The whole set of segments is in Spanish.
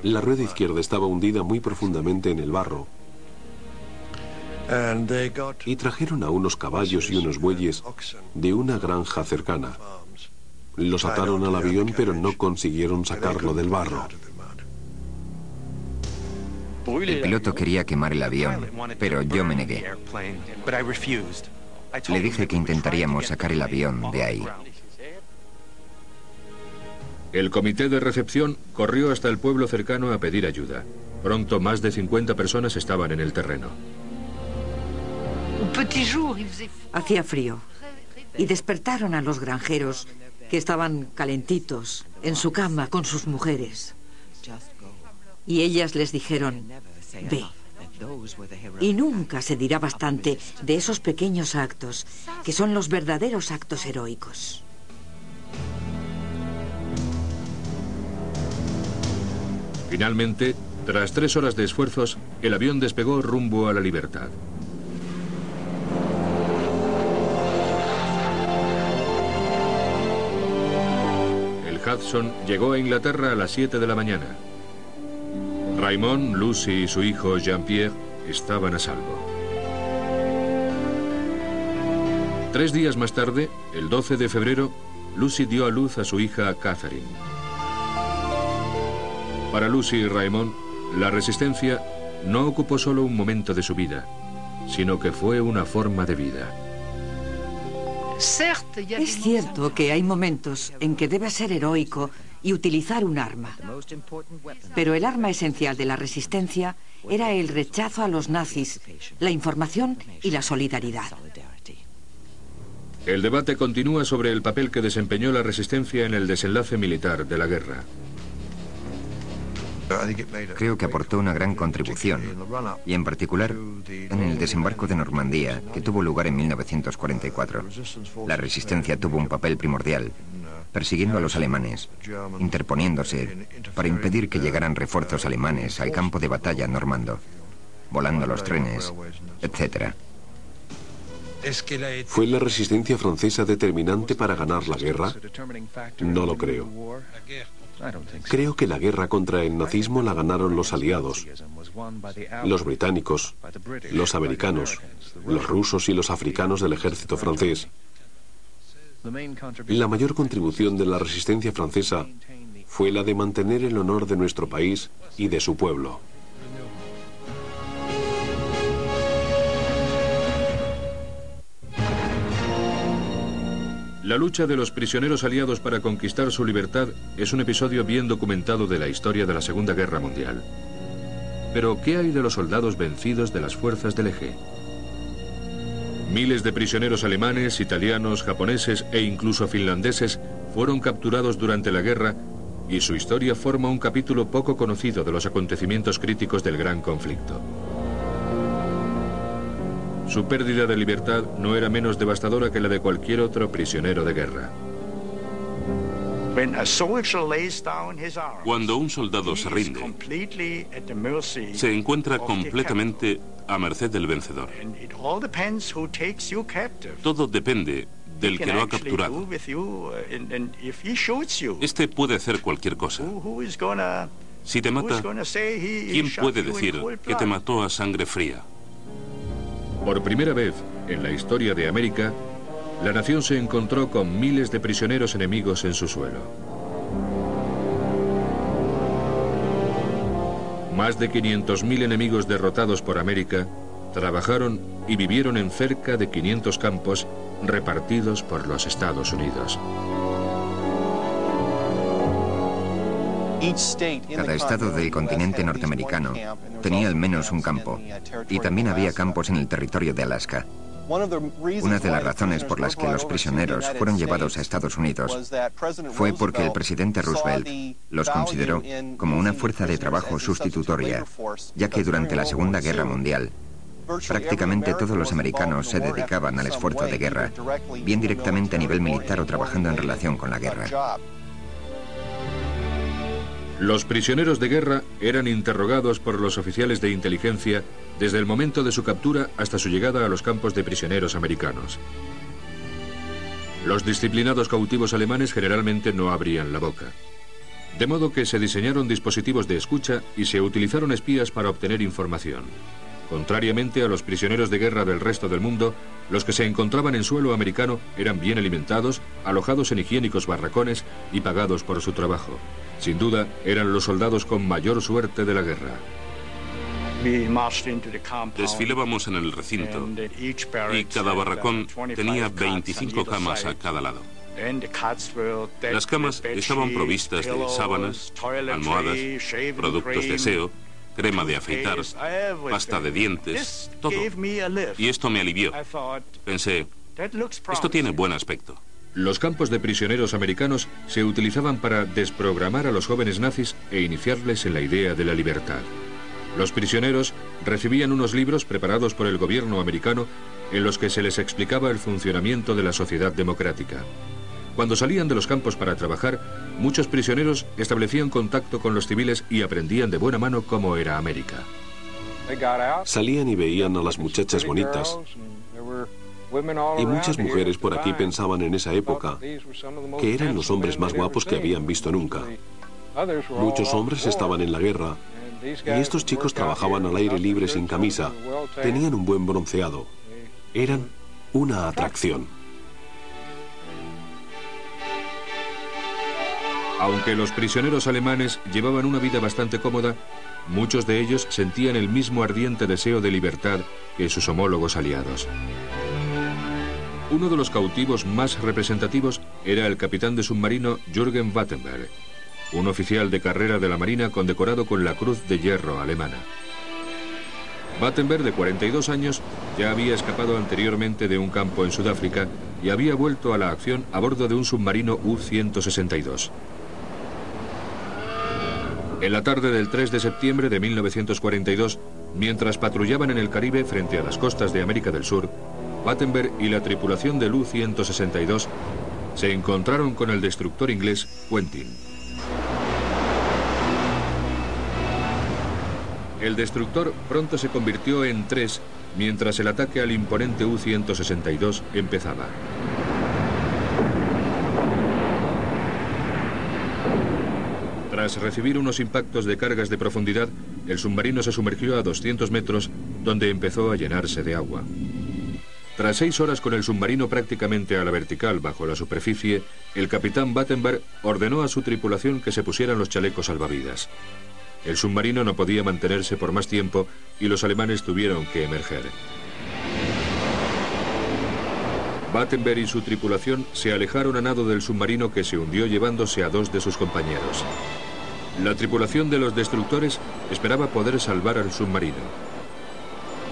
La rueda izquierda estaba hundida muy profundamente en el barro y trajeron a unos caballos y unos bueyes de una granja cercana. Los ataron al avión, pero no consiguieron sacarlo del barro. El piloto quería quemar el avión, pero yo me negué. Le dije que intentaríamos sacar el avión de ahí. El comité de recepción corrió hasta el pueblo cercano a pedir ayuda. Pronto más de 50 personas estaban en el terreno. Hacía frío y despertaron a los granjeros, que estaban calentitos en su cama con sus mujeres. Y ellas les dijeron: ve. Y nunca se dirá bastante de esos pequeños actos, que son los verdaderos actos heroicos. Finalmente, tras 3 horas de esfuerzos, el avión despegó rumbo a la libertad. El Hudson llegó a Inglaterra a las 7 de la mañana. Raymond, Lucy y su hijo Jean-Pierre estaban a salvo. 3 días más tarde, el 12 de febrero, Lucy dio a luz a su hija Catherine. Para Lucy y Raymond, la resistencia no ocupó solo un momento de su vida, sino que fue una forma de vida. Es cierto que hay momentos en que debe ser heroico y utilizar un arma. Pero el arma esencial de la resistencia era el rechazo a los nazis, la información y la solidaridad. El debate continúa sobre el papel que desempeñó la resistencia en el desenlace militar de la guerra. Creo que aportó una gran contribución, y en particular en el desembarco de Normandía, que tuvo lugar en 1944. La resistencia tuvo un papel primordial, persiguiendo a los alemanes, interponiéndose para impedir que llegaran refuerzos alemanes al campo de batalla normando, volando los trenes, etc. ¿Fue la resistencia francesa determinante para ganar la guerra? No lo creo. Creo que la guerra contra el nazismo la ganaron los aliados, los británicos, los americanos, los rusos y los africanos del ejército francés. La mayor contribución de la resistencia francesa fue la de mantener el honor de nuestro país y de su pueblo. La lucha de los prisioneros aliados para conquistar su libertad es un episodio bien documentado de la historia de la Segunda Guerra Mundial. Pero, ¿qué hay de los soldados vencidos de las fuerzas del eje? Miles de prisioneros alemanes, italianos, japoneses e incluso finlandeses fueron capturados durante la guerra y su historia forma un capítulo poco conocido de los acontecimientos críticos del gran conflicto. Su pérdida de libertad no era menos devastadora que la de cualquier otro prisionero de guerra. Cuando un soldado se rinde, se encuentra completamente a merced del vencedor. Todo depende del que lo ha capturado. Este puede hacer cualquier cosa. Si te mata, ¿quién puede decir que te mató a sangre fría? Por primera vez en la historia de América, la nación se encontró con miles de prisioneros enemigos en su suelo. Más de 500.000 enemigos derrotados por América trabajaron y vivieron en cerca de 500 campos repartidos por los Estados Unidos. Cada estado del continente norteamericano tenía al menos un campo, y también había campos en el territorio de Alaska. Una de las razones por las que los prisioneros fueron llevados a Estados Unidos fue porque el presidente Roosevelt los consideró como una fuerza de trabajo sustitutoria, ya que durante la Segunda Guerra Mundial prácticamente todos los americanos se dedicaban al esfuerzo de guerra, bien directamente a nivel militar o trabajando en relación con la guerra. Los prisioneros de guerra eran interrogados por los oficiales de inteligencia desde el momento de su captura hasta su llegada a los campos de prisioneros americanos. Los disciplinados cautivos alemanes generalmente no abrían la boca. De modo que se diseñaron dispositivos de escucha y se utilizaron espías para obtener información. Contrariamente a los prisioneros de guerra del resto del mundo, los que se encontraban en suelo americano eran bien alimentados, alojados en higiénicos barracones y pagados por su trabajo. Sin duda, eran los soldados con mayor suerte de la guerra. Desfilábamos en el recinto y cada barracón tenía 25 camas a cada lado. Las camas estaban provistas de sábanas, almohadas, productos de aseo, crema de afeitar, pasta de dientes, todo. Y esto me alivió. Pensé, esto tiene buen aspecto. Los campos de prisioneros americanos se utilizaban para desprogramar a los jóvenes nazis e iniciarles en la idea de la libertad. Los prisioneros recibían unos libros preparados por el gobierno americano en los que se les explicaba el funcionamiento de la sociedad democrática. Cuando salían de los campos para trabajar, muchos prisioneros establecían contacto con los civiles y aprendían de buena mano cómo era América. Salían y veían a las muchachas bonitas. Y muchas mujeres por aquí pensaban en esa época que eran los hombres más guapos que habían visto nunca. Muchos hombres estaban en la guerra y estos chicos trabajaban al aire libre sin camisa. Tenían un buen bronceado. Eran una atracción. Aunque los prisioneros alemanes llevaban una vida bastante cómoda, muchos de ellos sentían el mismo ardiente deseo de libertad que sus homólogos aliados. Uno de los cautivos más representativos era el capitán de submarino Jürgen Battenberg, un oficial de carrera de la Marina condecorado con la Cruz de Hierro alemana. Battenberg, de 42 años, ya había escapado anteriormente de un campo en Sudáfrica y había vuelto a la acción a bordo de un submarino U-162. En la tarde del 3 de septiembre de 1942, mientras patrullaban en el Caribe frente a las costas de América del Sur, Battenberg y la tripulación del U-162 se encontraron con el destructor inglés Quentin. El destructor pronto se convirtió en 3 mientras el ataque al imponente U-162 empezaba. Tras recibir unos impactos de cargas de profundidad, el submarino se sumergió a 200 metros, donde empezó a llenarse de agua. Tras 6 horas con el submarino prácticamente a la vertical bajo la superficie, el capitán Battenberg ordenó a su tripulación que se pusieran los chalecos salvavidas. El submarino no podía mantenerse por más tiempo y los alemanes tuvieron que emerger. Battenberg y su tripulación se alejaron a nado del submarino, que se hundió llevándose a 2 de sus compañeros. La tripulación de los destructores esperaba poder salvar al submarino.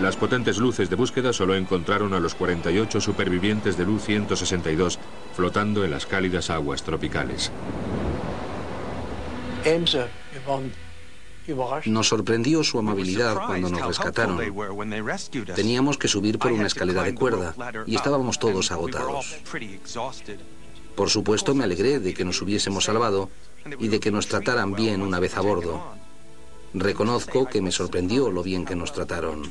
Las potentes luces de búsqueda solo encontraron a los 48 supervivientes del U-162 flotando en las cálidas aguas tropicales. Nos sorprendió su amabilidad cuando nos rescataron. Teníamos que subir por una escalera de cuerda y estábamos todos agotados. Por supuesto, me alegré de que nos hubiésemos salvado y de que nos trataran bien una vez a bordo. Reconozco que me sorprendió lo bien que nos trataron.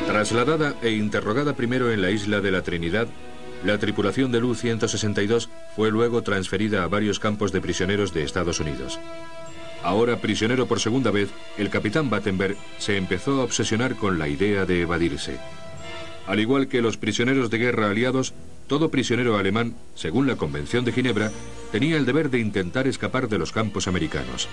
Trasladada e interrogada primero en la isla de la Trinidad, la tripulación del U-162 fue luego transferida a varios campos de prisioneros de Estados Unidos. Ahora prisionero por segunda vez, el capitán Battenberg se empezó a obsesionar con la idea de evadirse. Al igual que los prisioneros de guerra aliados, todo prisionero alemán, según la Convención de Ginebra, tenía el deber de intentar escapar de los campos americanos.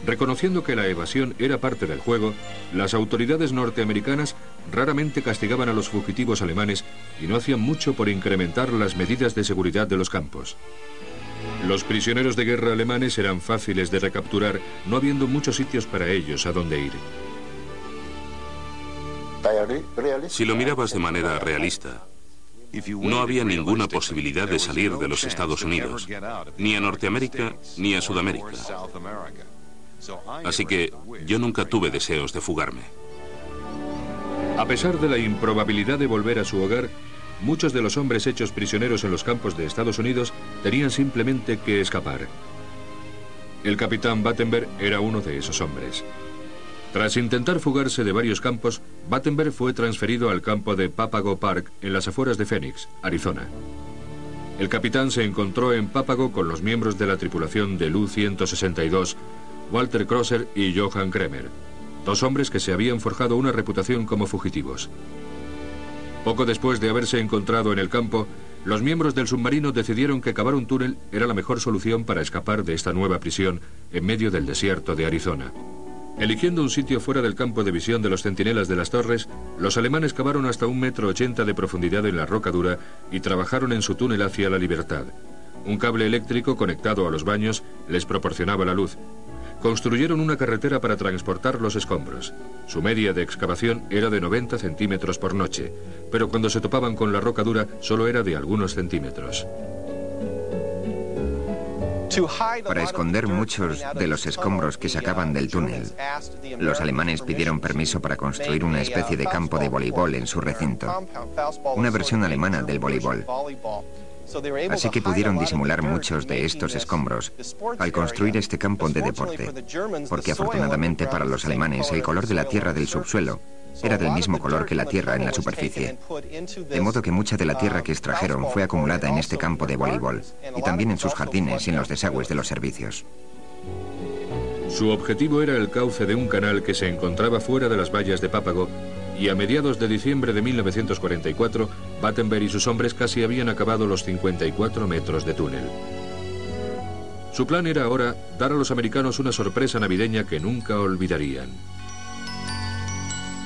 Reconociendo que la evasión era parte del juego, las autoridades norteamericanas raramente castigaban a los fugitivos alemanes y no hacían mucho por incrementar las medidas de seguridad de los campos. Los prisioneros de guerra alemanes eran fáciles de recapturar, no habiendo muchos sitios para ellos a donde ir. Si lo mirabas de manera realista, no había ninguna posibilidad de salir de los Estados Unidos, ni a Norteamérica ni a Sudamérica. Así que yo nunca tuve deseos de fugarme. A pesar de la improbabilidad de volver a su hogar, muchos de los hombres hechos prisioneros en los campos de Estados Unidos tenían simplemente que escapar. El capitán Battenberg era uno de esos hombres. Tras intentar fugarse de varios campos, Battenberg fue transferido al campo de Papago Park en las afueras de Phoenix, Arizona. El capitán se encontró en Pápago con los miembros de la tripulación del U-162, Walter Crosser y Johann Kremer, dos hombres que se habían forjado una reputación como fugitivos. Poco después de haberse encontrado en el campo, los miembros del submarino decidieron que cavar un túnel era la mejor solución para escapar de esta nueva prisión en medio del desierto de Arizona. Eligiendo un sitio fuera del campo de visión de los centinelas de las torres, los alemanes cavaron hasta 1,80 m de profundidad en la roca dura y trabajaron en su túnel hacia la libertad. Un cable eléctrico conectado a los baños les proporcionaba la luz. Construyeron una carretera para transportar los escombros. Su media de excavación era de 90 centímetros por noche, pero cuando se topaban con la roca dura solo era de algunos centímetros. Para esconder muchos de los escombros que sacaban del túnel, los alemanes pidieron permiso para construir una especie de campo de voleibol en su recinto, una versión alemana del voleibol. Así que pudieron disimular muchos de estos escombros al construir este campo de deporte, porque afortunadamente para los alemanes el color de la tierra del subsuelo era del mismo color que la tierra en la superficie, de modo que mucha de la tierra que extrajeron fue acumulada en este campo de voleibol y también en sus jardines y en los desagües de los servicios. Su objetivo era el cauce de un canal que se encontraba fuera de las vallas de Pápago, y a mediados de diciembre de 1944, Battenberg y sus hombres casi habían acabado los 54 metros de túnel. Su plan era ahora dar a los americanos una sorpresa navideña que nunca olvidarían.